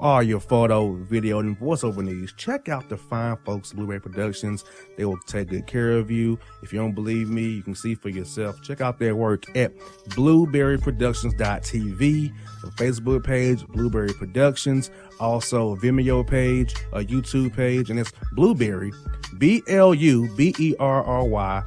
all your photo, video, and voiceover needs, check out the fine folks at Blueberry Productions. They will take good care of you. If you don't believe me, you can see for yourself. Check out their work at blueberryproductions.tv, the Facebook page, Blueberry Productions, also a Vimeo page, a YouTube page, and it's Blueberry, BLUBERRY,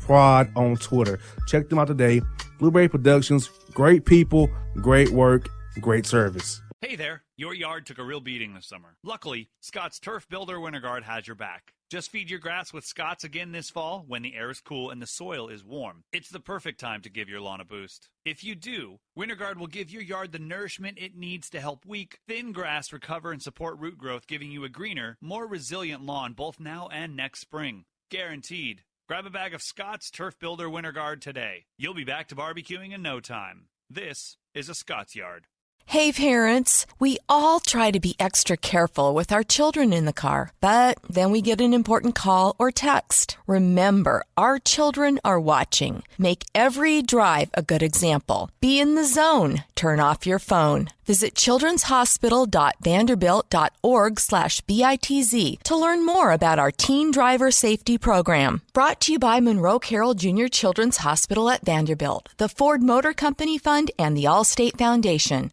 Prod on Twitter. Check them out today. Blueberry Productions, great people, great work, great service. Hey there, your yard took a real beating this summer. Luckily, Scott's Turf Builder Winter Guard has your back. Just feed your grass with Scott's again this fall when the air is cool and the soil is warm. It's the perfect time to give your lawn a boost. If you do, Winter Guard will give your yard the nourishment it needs to help weak, thin grass recover and support root growth, giving you a greener, more resilient lawn both now and next spring. Guaranteed. Grab a bag of Scott's Turf Builder Winter Guard today. You'll be back to barbecuing in no time. This is a Scott's Yard. Hey parents, we all try to be extra careful with our children in the car, but then we get an important call or text. Remember, our children are watching. Make every drive a good example. Be in the zone. Turn off your phone. Visit childrenshospital.vanderbilt.org/BITZ to learn more about our teen driver safety program. Brought to you by Monroe Carroll Jr. Children's Hospital at Vanderbilt, the Ford Motor Company Fund, and the Allstate Foundation.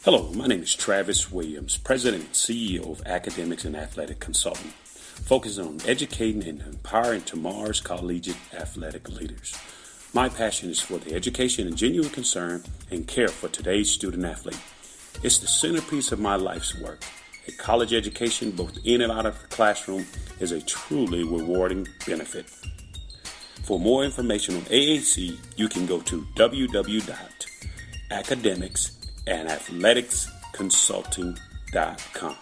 Hello, my name is Travis Williams, President and CEO of Academics and Athletic Consulting, focusing on educating and empowering tomorrow's collegiate athletic leaders. My passion is for the education and genuine concern and care for today's student athlete. It's the centerpiece of my life's work. A college education, both in and out of the classroom, is a truly rewarding benefit. For more information on AAC, you can go to www.academicsandathleticsconsulting.com.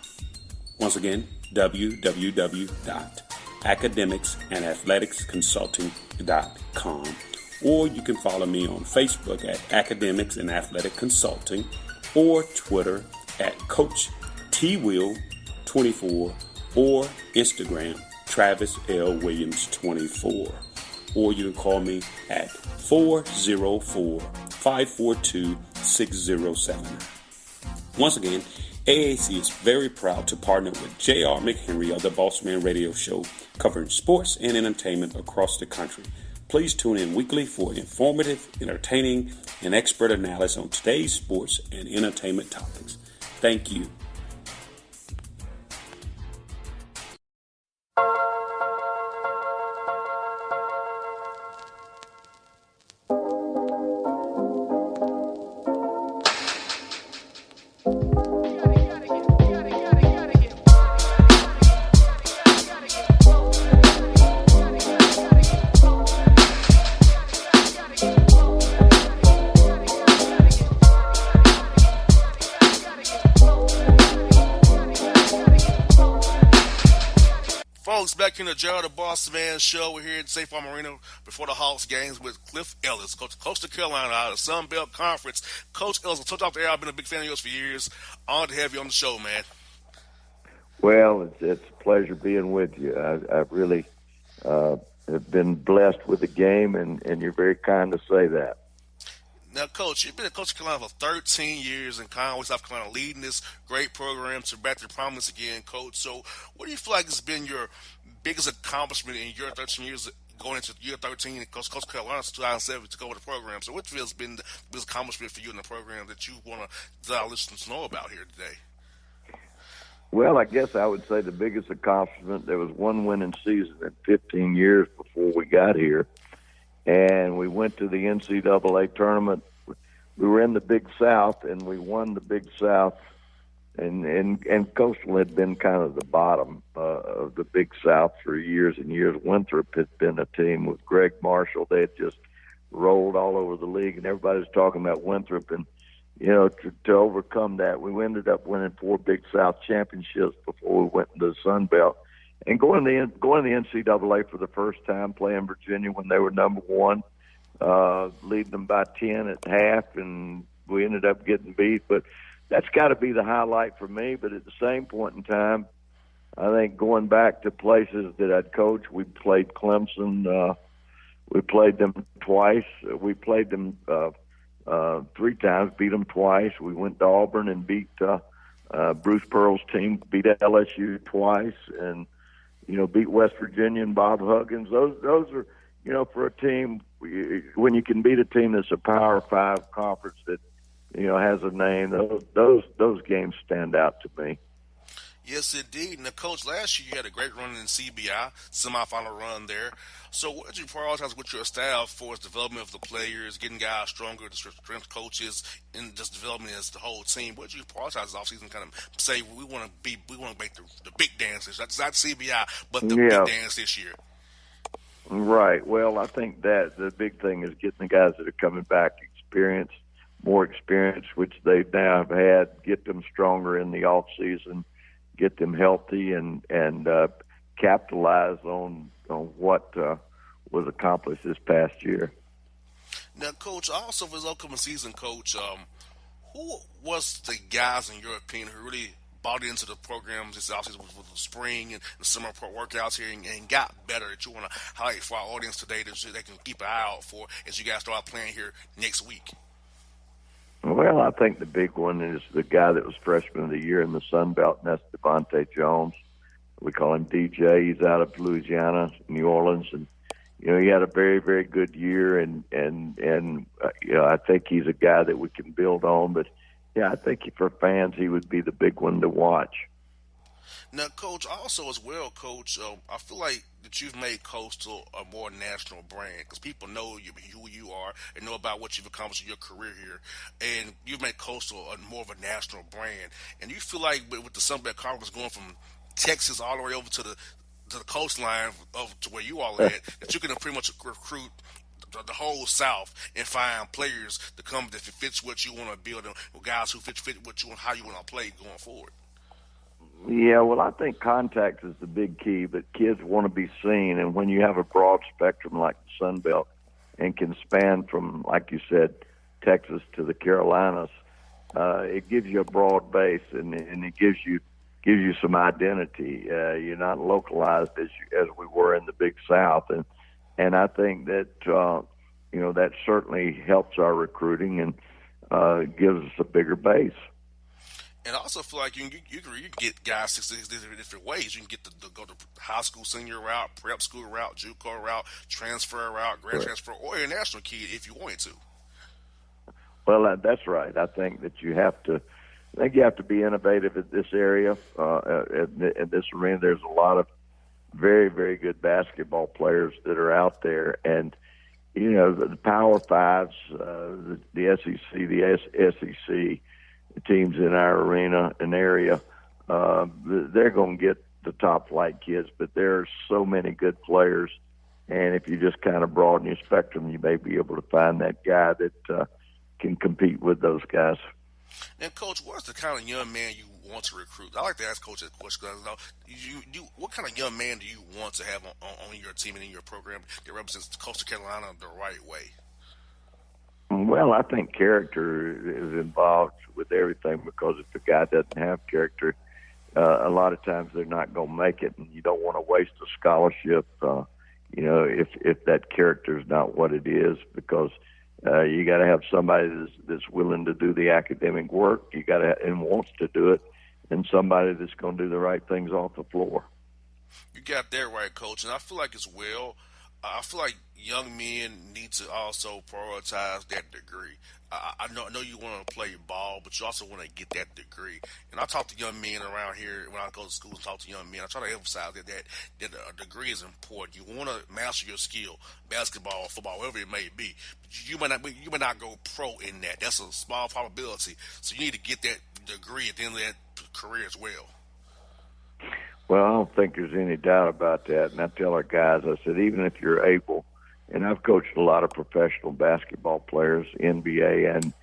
Once again, www.academicsandathleticsconsulting.com. Or you can follow me on Facebook at Academics and Athletic Consulting, or Twitter at Coach TWill24, or Instagram Travis L. Williams 24. Or you can call me at 404-542-6079. Once again, AAC is very proud to partner with J.R. McHenry of the Bossman Radio Show, covering sports and entertainment across the country. Please tune in weekly for informative, entertaining, and expert analysis on today's sports and entertainment topics. Thank you. Back in the Gerald the Bossman show. We're here at Safe Farm Arena before the Hawks games with Cliff Ellis, Coach of Coastal Carolina out of the Sun Belt Conference. Coach Ellis, I told you off the air, I've been a big fan of yours for years. Honored to have you on the show, man. Well, it's a pleasure being with you. I really have been blessed with the game, and you're very kind to say that. Now, Coach, you've been a Coach of Carolina for 13 years in Conway, South Carolina, leading this great program to back to prominence again, Coach. So what do you feel like has been your biggest accomplishment in your 13 years going into year 13 and Coach Carolina since 2007 to go with the program? So what has been the biggest accomplishment for you in the program that you want to let our listeners know about here today? Well, I guess I would say the biggest accomplishment, there was one winning season in 15 years before we got here. And we went to the NCAA tournament. We were in the Big South, and we won the Big South. And Coastal had been kind of the bottom of the Big South for years and years. Winthrop had been a team with Greg Marshall. They had just rolled all over the league, and everybody was talking about Winthrop. And, to overcome that, we ended up winning 4 Big South championships before we went into the Sun Belt. And going to the NCAA for the first time, playing Virginia when they were number 1, leading them by 10 at half, and we ended up getting beat. But that's got to be the highlight for me. But at the same point in time, I think going back to places that I'd coached, we played Clemson. We played them twice. We played them 3 times, beat them twice. We went to Auburn and beat Bruce Pearl's team beat LSU twice, and beat West Virginia and Bob Huggins. Those are for a team, when you can beat a team that's a Power 5 conference that has a name. Those games stand out to me. Yes, indeed. Now, Coach, last year you had a great run in CBI, semifinal run there. So what did you prioritize with your staff for its development of the players, getting guys stronger, the strength coaches, and just development as the whole team? What did you prioritize this offseason? Kind of say we want to make the big dance. That's not CBI, but the big dance this year. Right. Well, I think that the big thing is getting the guys that are coming back more experience, which they now have had, get them stronger in the off season, get them healthy, and capitalize on what was accomplished this past year. Now, Coach, also for this upcoming season, Coach, who was the guys, in your opinion, who really bought into the program this offseason with the spring and the summer workouts here and got better that you want to highlight for our audience today so they can keep an eye out for as you guys start playing here next week? Well, I think the big one is the guy that was freshman of the year in the Sun Belt, and that's Devontae Jones. We call him DJ. He's out of Louisiana, New Orleans, and he had a very, very good year, and I think he's a guy that we can build on. But yeah, I think for fans, he would be the big one to watch. Now, Coach, also as well, Coach, I feel like that you've made Coastal a more national brand because people know who you are and know about what you've accomplished in your career here. And you've made Coastal more of a national brand. And you feel like with the Sun Belt Conference going from Texas all the way over to the coastline to where you all at, that you can pretty much recruit the whole South and find players to come that fits what you want to build and guys who fit what you want, how you want to play going forward. Yeah, well, I think contact is the big key, but kids want to be seen. And when you have a broad spectrum like the Sun Belt and can span from, like you said, Texas to the Carolinas, it gives you a broad base and it gives you some identity. You're not localized as we were in the Big South, and I think that that certainly helps our recruiting and gives us a bigger base. And I also feel like you can get guys 6 different ways. You can get to go to high school senior route, prep school route, JUCO route, transfer route, grad transfer, or international kid if you wanted to. Well, that's right. I think that you have to be innovative in this area, in this arena. There's a lot of very, very good basketball players that are out there, and the Power Fives, the SEC, the SEC. Teams in our arena and area, they're going to get the top flight kids, but there are so many good players. And if you just kind of broaden your spectrum, you may be able to find that guy that can compete with those guys. And, Coach, what's the kind of young man you want to recruit? I like to ask Coach that question because what kind of young man do you want to have on your team and in your program that represents Coastal Carolina the right way? Well, I think character is involved with everything because if the guy doesn't have character, a lot of times they're not going to make it, and you don't want to waste a scholarship, if that character is not what it is, because you got to have somebody that's willing to do the academic work. You got to and wants to do it, and somebody that's going to do the right things off the floor. You got that right, Coach, and I feel like as well. I feel like young men need to also prioritize that degree. I know you want to play ball, but you also want to get that degree. And I talk to young men around here when I go to school and talk to young men. I try to emphasize that a degree is important. You want to master your skill, basketball, football, whatever it may be. But you may not go pro in that. That's a small probability. So you need to get that degree at the end of that career as well. Well, I don't think there's any doubt about that. And I tell our guys, I said, even if you're able, and I've coached a lot of professional basketball players, NBA and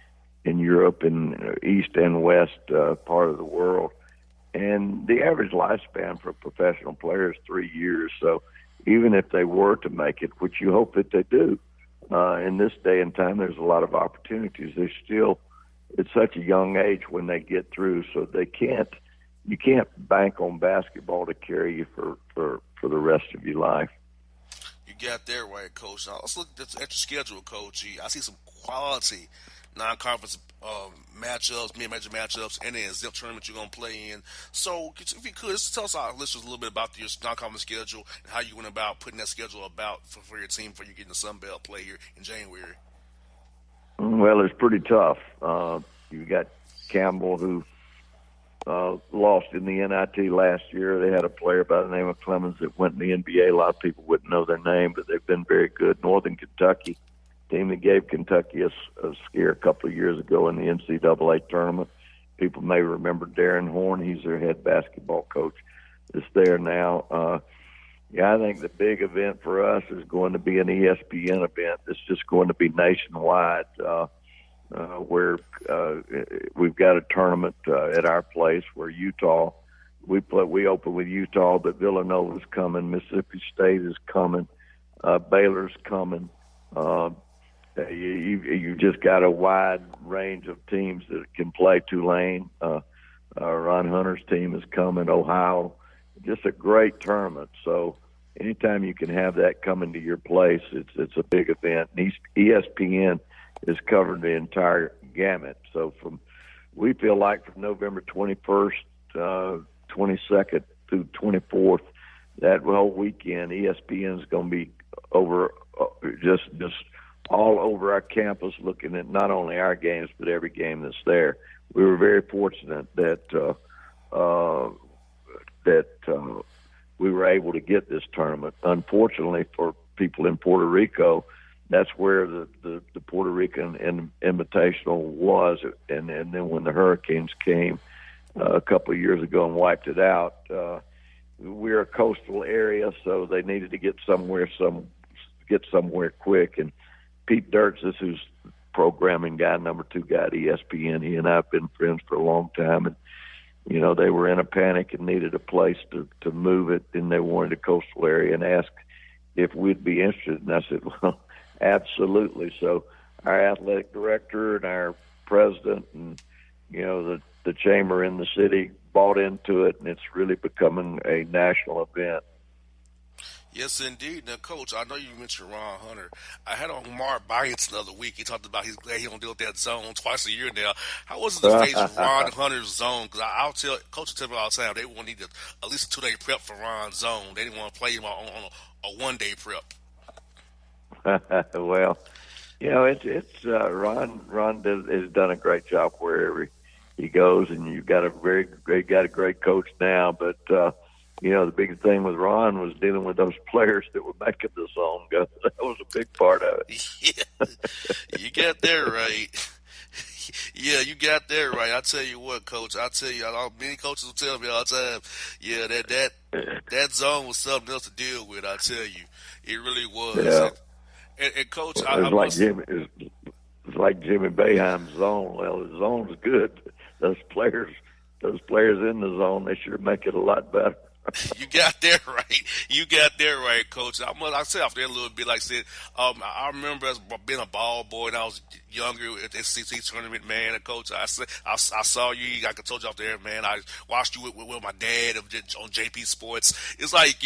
in Europe and East and West part of the world. And the average lifespan for a professional player is 3 years. So even if they were to make it, which you hope that they do, in this day and time, there's a lot of opportunities. They're still at such a young age when they get through, so you can't bank on basketball to carry you for the rest of your life. You got that right, Coach. Now let's look at your schedule, Coach. I see some quality non-conference matchups, mid-major matchups, and then zip tournament you're going to play in. So if you could, just tell us, our listeners, a little bit about your non-conference schedule and how you went about putting that schedule about for your team for you getting the Sun Belt play here in January. Well, it's pretty tough. You got Campbell, who lost in the NIT last year. They had a player by the name of Clemens that went in the NBA. A lot of people wouldn't know their name, but they've been very good. Northern Kentucky, team that gave Kentucky a scare a couple of years ago in the NCAA tournament. People may remember Darren Horn. He's their head basketball coach. It's there now. I think the big event for us is going to be an ESPN event. It's just going to be nationwide, where we've got a tournament at our place where Utah, we open with Utah, but Villanova's coming, Mississippi State is coming, Baylor's coming. You just got a wide range of teams that can play. Tulane, Ron Hunter's team is coming, Ohio. Just a great tournament. So anytime you can have that coming to your place, it's a big event. And ESPN is covering the entire gamut. So we feel like from November 21st, 22nd through 24th, that whole weekend, ESPN is going to be over just all over our campus, looking at not only our games but every game that's there. We were very fortunate that we were able to get this tournament. Unfortunately for people in Puerto Rico, that's where the Puerto Rican Invitational was, and then when the hurricanes came a couple of years ago and wiped it out, we're a coastal area, so they needed to get somewhere quick. And Pete Dirks, who's programming guy, number 2 guy at ESPN, he and I have been friends for a long time, and they were in a panic and needed a place to move it, and they wanted a coastal area and asked if we'd be interested. And I said, well, absolutely. So our athletic director and our president and, the chamber in the city bought into it, and it's really becoming a national event. Yes, indeed. Now, Coach, I know you mentioned Ron Hunter. I had on Mark Byance the other week. He talked about he's glad he don't deal with that zone twice a year now. How was it to face Ron Hunter's zone? Because I'll tell Coach will tell me all the time they want to need at least a 2-day prep for Ron's zone. They didn't want to play him on a 1-day prep. Well, it's Ron has done a great job wherever he goes, and you've got a great coach now, but. The big thing with Ron was dealing with those players that were making the zone go. That was a big part of it. Yeah, you got that right. Yeah, you got that right. I tell you what, Coach. Many coaches will tell me all the time. Yeah, that zone was something else to deal with. I tell you, it really was. Yeah. And Coach, it's like Jimmy Boeheim's zone. Well, the zone's good. Those players in the zone, they should make it a lot better. You got that right. You got that right, Coach. I'll say off there a little bit. Like I said, I remember as being a ball boy when I was younger at the SEC tournament, man. And Coach, I saw you. I told you off there, man. I watched you with my dad on JP Sports. It's like,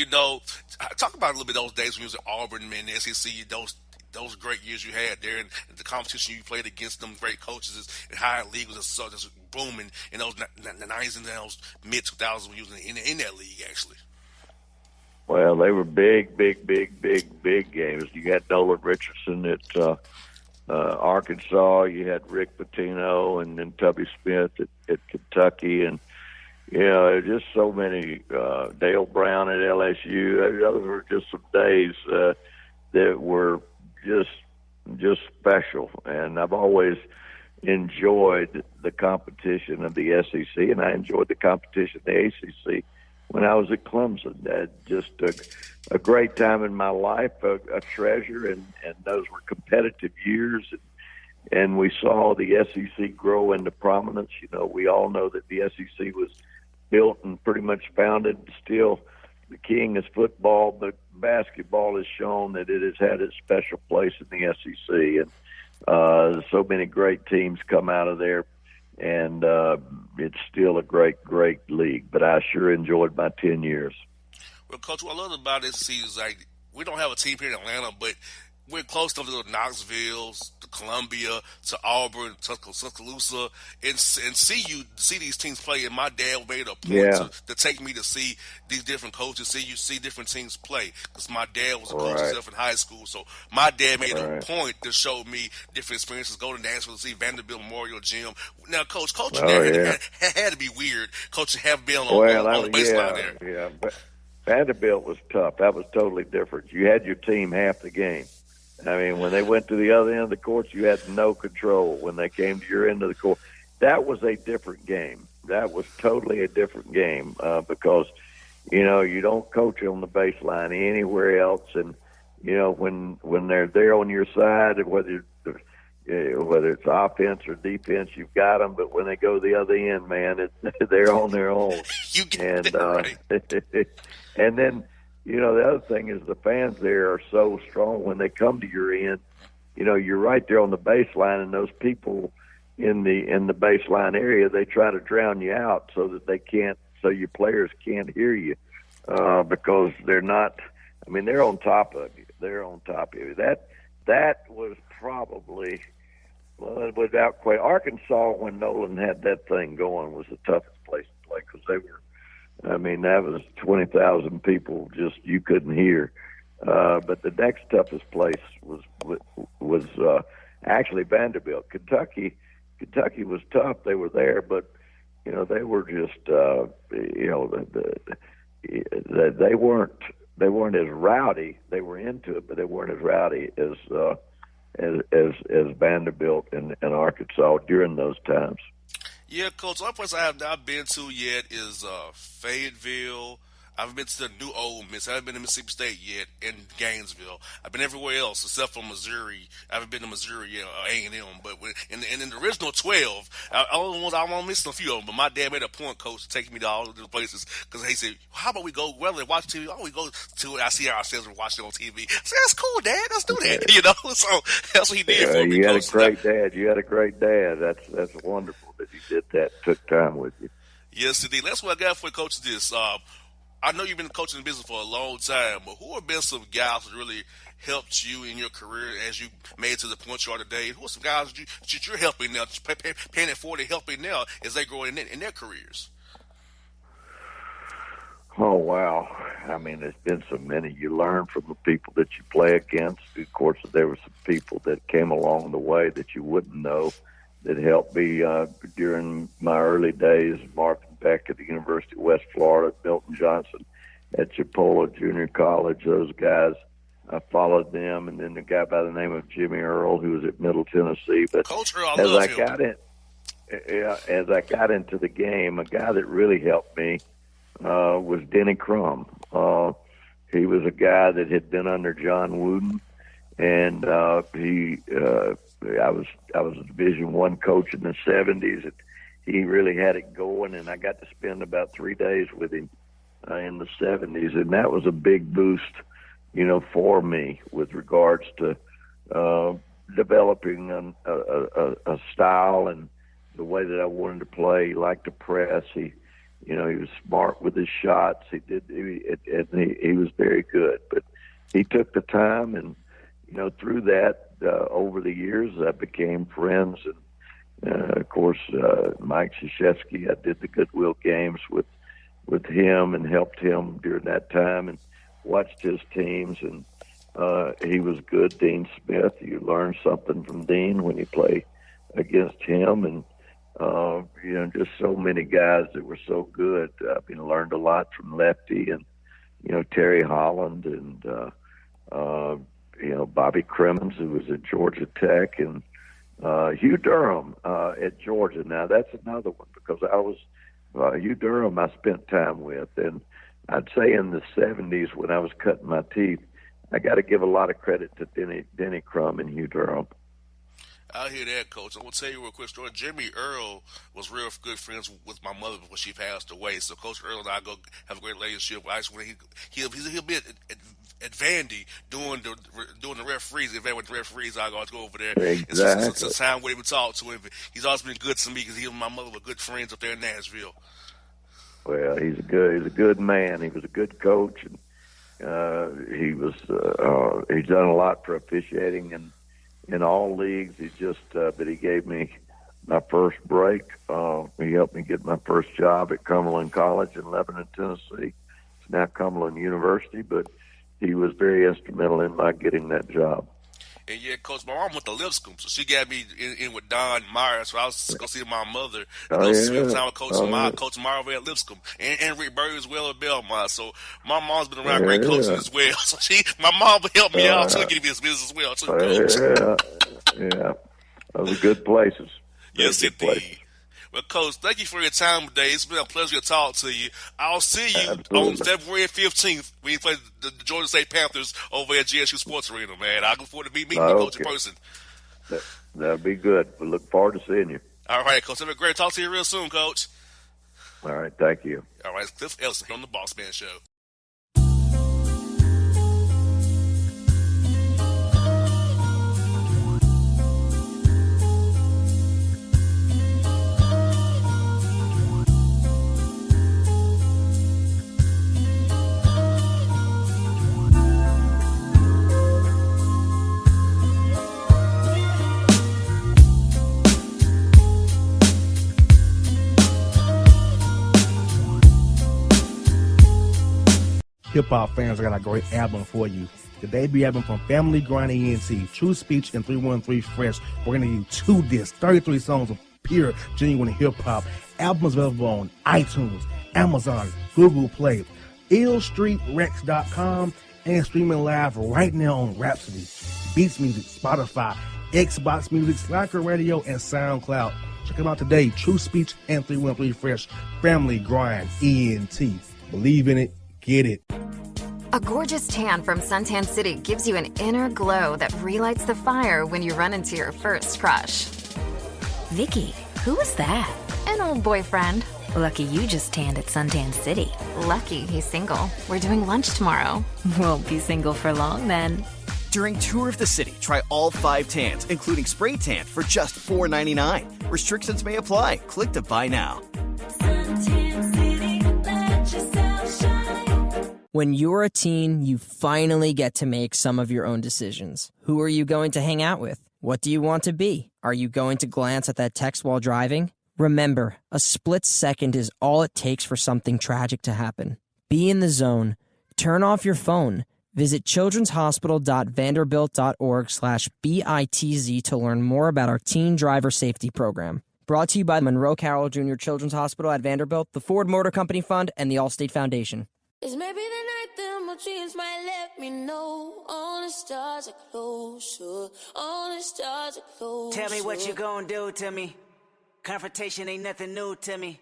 talk about a little bit those days when you was at Auburn, man, the SEC, those great years you had there, and the competition you played against them great coaches and how the league was just booming in those 90s and those mid-2000s when you was in that league, actually. Well, they were big games. You had Nolan Richardson at Arkansas. You had Rick Pitino and then Tubby Smith at Kentucky. And, just so many. Dale Brown at LSU. Those were just some days that were just special, and I've always enjoyed the competition of the SEC, and I enjoyed the competition of the ACC when I was at Clemson. Just a great time in my life, a treasure, and those were competitive years, and we saw the SEC grow into prominence. We all know that the SEC was built and pretty much founded still. The king is football, but basketball has shown that it has had its special place in the SEC, and so many great teams come out of there, and it's still a great league. But I sure enjoyed my 10 years. Well, Coach, what I love about this season is like we don't have a team here in Atlanta, but we're close enough to Knoxville, to Columbia, to Auburn, Tuscaloosa, and see these teams play. And my dad made a point Yeah. to take me to see these different coaches, see different teams play. Because my dad was a coach Right. himself in high school, so my dad made a Right. point to show me different experiences. Go to Nashville to see Vanderbilt Memorial Gym. Now, coaching Oh, there yeah. had to be weird. Coaching half Bill Well, on the baseline there. yeah. But Vanderbilt was tough. That was totally different. You had your team half the game. I mean, when they went to the other end of the court, you had no control. When they came to your end of the court, that was a different game. That was totally a different game because, you don't coach on the baseline anywhere else. And, when they're there on your side, whether it's offense or defense, you've got them. But when they go the other end, man, they're on their own. You get that right. And then, the other thing is the fans there are so strong when they come to your end. You're right there on the baseline, and those people in the baseline area, they try to drown you out so that so your players can't hear you because they're not. I mean, they're on top of you. They're on top of you. That was probably, without question, Arkansas when Nolan had that thing going was the toughest place to play because they were. I mean, that was 20,000 people just you couldn't hear. But the next toughest place was actually Vanderbilt. Kentucky was tough. They were there, but they were just they weren't as rowdy. They were into it, but they weren't as rowdy as Vanderbilt and Arkansas during those times. Yeah, Coach. The only place I have not been to yet is Fayetteville. I haven't been to the New Ole Miss. I haven't been to Mississippi State yet, and Gainesville. I've been everywhere else except for Missouri. I haven't been to Missouri yet, or A&M. But in the original 12, I won't miss a few of them. But my dad made a point, Coach, to take me to all of those places because he said, "How about we go rather watch TV? Why don't we go to it? I see ourselves and watch it on TV." I said, "That's cool, Dad. Let's do that." So that's what he did for me. You had Coach. a great dad. You had a great dad. That's wonderful that he did that. Took time with you. Yes, indeed. That's what I got for you, Coach. I know you've been coaching the business for a long time, but who have been some guys that really helped you in your career as you made it to the point you are today? Who are some guys that you're helping now, paying it forward and helping now as they grow in their careers? Oh, wow. I mean, there's been so many. You learn from the people that you play against. Of course, there were some people that came along the way that you wouldn't know that helped me during my early days. Marvin Beck at the University of West Florida, Milton Johnson at Chipola Junior College. Those guys, I followed them, and then the guy by the name of Jimmy Earl, who was at Middle Tennessee. But Coach Earl, I love him. As I got into the game, a guy that really helped me was Denny Crum. He was a guy that had been under John Wooden, and I was a Division I coach in the 70s, and he really had it going, and I got to spend about 3 days with him in the 70s, and that was a big boost, for me with regards to developing a style and the way that I wanted to play. He liked to press. He was smart with his shots. He was very good, but he took the time, and through that, over the years, I became friends, and of course, Mike Krzyzewski. I did the Goodwill games with him and helped him during that time, and watched his teams. And he was good. Dean Smith. You learn something from Dean when you play against him, and just so many guys that were so good. I learned a lot from Lefty and Terry Holland and Bobby Crimmins, who was at Georgia Tech, and Hugh Durham at Georgia. Now that's another one because I was Hugh Durham. I spent time with, and I'd say in the 70s when I was cutting my teeth, I got to give a lot of credit to Denny Crum and Hugh Durham. I hear that, Coach. I'm going to tell you a real quick story. Jimmy Earl was real good friends with my mother before she passed away. So Coach Earl and I go have a great relationship. I just, when he'll be at Vandy doing the referees. If with the referees, I go over there. Exactly. It's a time where we talk to him. He's always been good to me because he and my mother were good friends up there in Nashville. Well, he's a good man. He was a good coach, He's done a lot for officiating in all leagues. He's just but he gave me my first break. He helped me get my first job at Cumberland College in Lebanon, Tennessee. It's now Cumberland University, but he was very instrumental in my getting that job. And yeah, Coach, my mom went to Lipscomb, so she got me in with Don Meyer. So I was going to see my mother. Spend time with Coach Meyer over at Lipscomb, and Rick Berry as well at Belmont. So my mom's been around great coaching as well. So my mom helped me out to get me his business as well, too, Coach. Yeah. Those are good places. Yes, indeed. Well, Coach, thank you for your time today. It's been a pleasure to talk to you. I'll see you on February 15th when you play the Georgia State Panthers over at GSU Sports Arena, man. I look forward to meeting you, Coach, in person. That'll be good. We look forward to seeing you. All right, Coach. Have a great talk to you real soon, Coach. All right, thank you. All right, Cliff Ellis on the Bossman Show. Hip-hop fans, I got a great album for you. The debut album from Family Grind ENT, True Speech and 313 Fresh. We're going to give you 2 discs, 33 songs of pure, genuine hip-hop. Album is available on iTunes, Amazon, Google Play, illstreetrex.com, and streaming live right now on Rhapsody, Beats Music, Spotify, Xbox Music, Slacker Radio, and SoundCloud. Check them out today, True Speech and 313 Fresh, Family Grind ENT. Believe in it, get it. A gorgeous tan from Suntan City gives you an inner glow that relights the fire when you run into your first crush. Vicky, who was that? An old boyfriend. Lucky you just tanned at Suntan City. Lucky he's single. We're doing lunch tomorrow. Won't be single for long then. During Tour of the City, try all 5 tans, including spray tan, for just $4.99. Restrictions may apply. Click to buy now. Suntan City, let yourself shine. When you're a teen, you finally get to make some of your own decisions. Who are you going to hang out with? What do you want to be? Are you going to glance at that text while driving? Remember, a split second is all it takes for something tragic to happen. Be in the zone. Turn off your phone. Visit childrenshospital.vanderbilt.org/BITZ to learn more about our teen driver safety program. Brought to you by Monroe Carroll Jr. Children's Hospital at Vanderbilt, the Ford Motor Company Fund, and the Allstate Foundation. It's maybe the night that my dreams might let me know. All the stars are closer. All the stars are closer. Tell me what you gonna do to me. Confrontation ain't nothing new to me.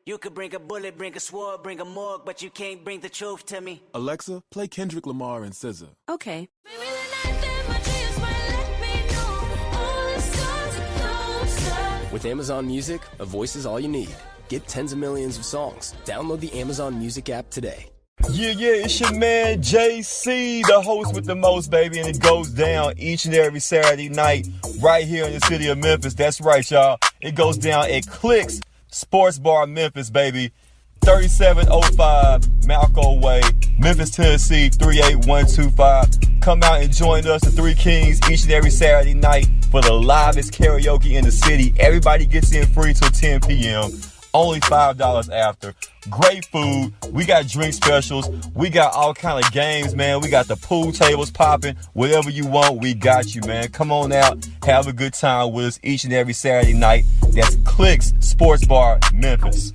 You could bring a bullet, bring a sword, bring a morgue, but you can't bring the truth to me. Alexa, play Kendrick Lamar and SZA. Okay. Maybe the night that my dreams might let me know. All the stars are closer. With Amazon Music, a voice is all you need. Get tens of millions of songs. Download the Amazon Music app today. Yeah, it's your man JC, the host with the most, baby, and it goes down each and every Saturday night right here in the city of Memphis. That's right, y'all. It goes down at Clicks Sports Bar Memphis, baby. 3705 Malco Way, Memphis, Tennessee, 38125. Come out and join us, the Three Kings, each and every Saturday night for the livest karaoke in the city. Everybody gets in free till 10 p.m. Only $5 after. Great food. We got drink specials. We got all kind of games, man. We got the pool tables popping. Whatever you want, we got you, man. Come on out. Have a good time with us each and every Saturday night. That's Clicks Sports Bar, Memphis.